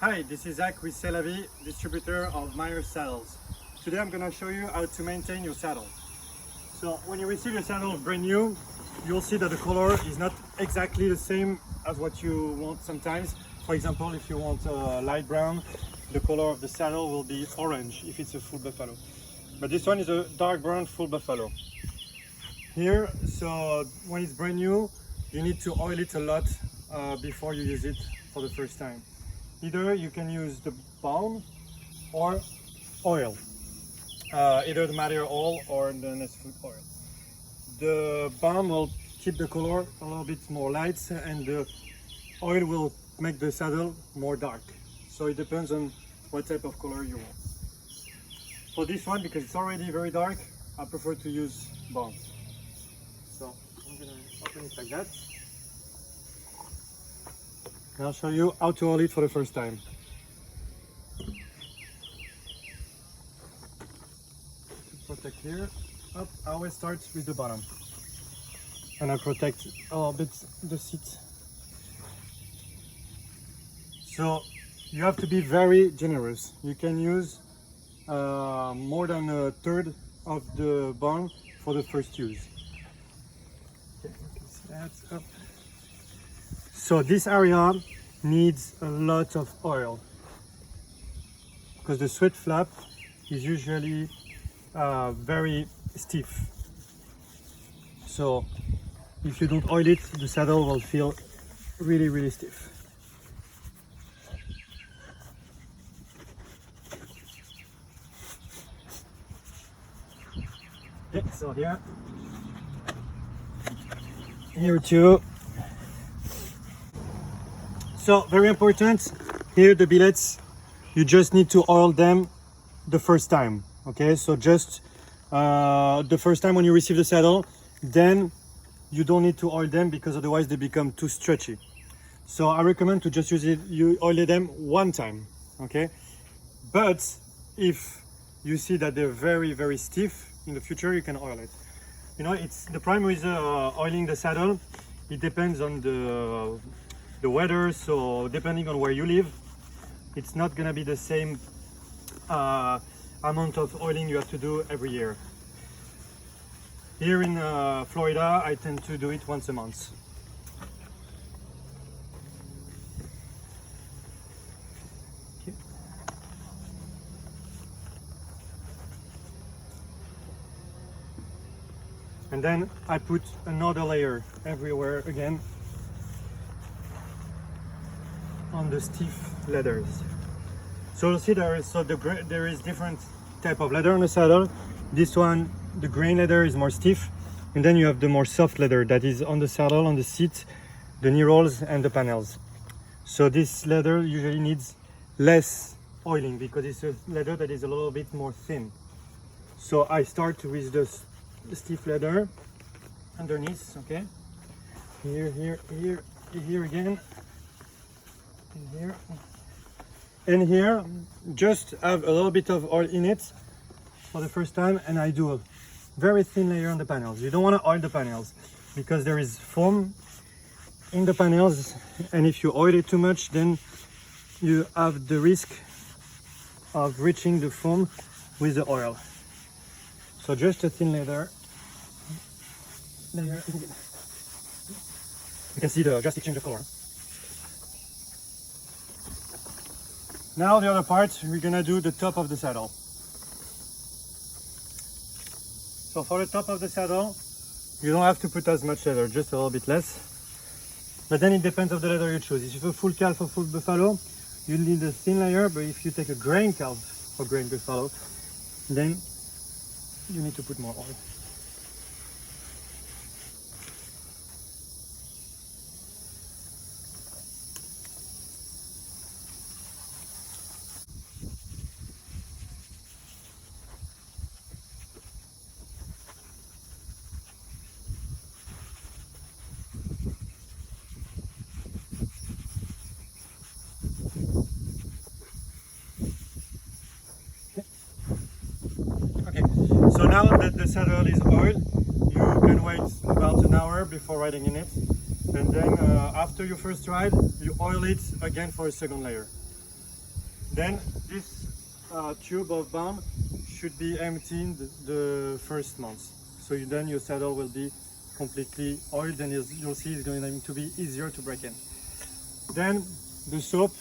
Hi, this is Zach with C'est La Vie, distributor of Meyer saddles. Today I'm going to show you how to maintain your saddle. So when you receive your saddle brand new, you'll see that the color is not exactly the same as what you want sometimes. For example, if you want light brown, the color of the saddle will be orange if it's a full buffalo. But this one is a dark brown full buffalo. Here, so when it's brand new, you need to oil it a lot before you use it for the first time. Either you can use the balm or oil, either the Madder oil or the Nesfood oil. The balm will keep the color a little bit more light and the oil will make the saddle more dark. So it depends on what type of color you want. For this one, because it's already very dark, I prefer to use balm. So I'm gonna open it like that. And I'll show you how to oil it for the first time. To protect here, up, I always start with the bottom. And I protect a little bit the seat. So you have to be very generous. You can use more than a third of the balm for the first use. Okay, you can see that up. So this area needs a lot of oil because the sweat flap is usually very stiff. So if you don't oil it, the saddle will feel really stiff. Okay, so here too. So very important, here the billets, you just need to oil them the first time, okay? So just the first time when you receive the saddle, then you don't need to oil them because otherwise they become too stretchy. So I recommend to just you oil them one time, okay? But if you see that they're very stiff, in the future you can oil it. You know, it's the prime with oiling the saddle, it depends on the weather, so depending on where you live, it's not gonna be the same amount of oiling you have to do every year. Here in Florida, I tend to do it once a month. Okay. And then I put another layer everywhere again on the stiff leathers. So you'll see there is different type of leather on the saddle. This one, the grain leather, is more stiff, and then you have the more soft leather that is on the saddle, on the seat, the knee rolls and the panels. So this leather usually needs less oiling because it's a leather that is a little bit more thin. So I start with the stiff leather underneath, okay? Here again. And here just have a little bit of oil in it for the first time, and I do a very thin layer on the panels. You don't want to oil the panels because there is foam in the panels, and if you oil it too much, then you have the risk of reaching the foam with the oil. So just a thin layer. You can see the drastic change of color. Now the other part, we're gonna do the top of the saddle. So for the top of the saddle, you don't have to put as much leather, just a little bit less. But then it depends on the leather you choose. If you have a full calf or full buffalo, you need a thin layer, but if you take a grain calf or grain buffalo, then you need to put more oil. So now that the saddle is oiled, you can wait about an hour before riding in it. And then after your first ride, you oil it again for a second layer. Then this tube of balm should be emptied the first month. So then your saddle will be completely oiled, and you'll see it's going to be easier to break in. Then the soap,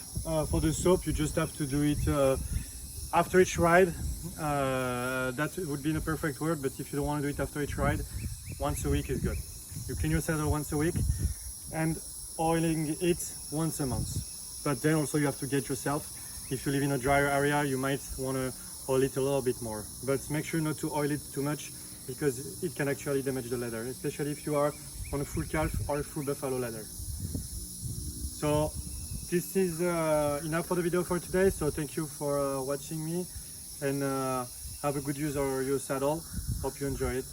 for the soap you just have to do it after each ride. That would be the perfect word, but if you don't want to do it after each ride, once a week is good. You clean your saddle once a week and oiling it once a month. But then also you have to get yourself. If you live in a drier area, you might want to oil it a little bit more. But make sure not to oil it too much, because it can actually damage the leather, especially if you are on a full calf or a full buffalo leather. So this is enough for the video for today. So thank you for watching me, and have a good use of your saddle. Hope you enjoy it.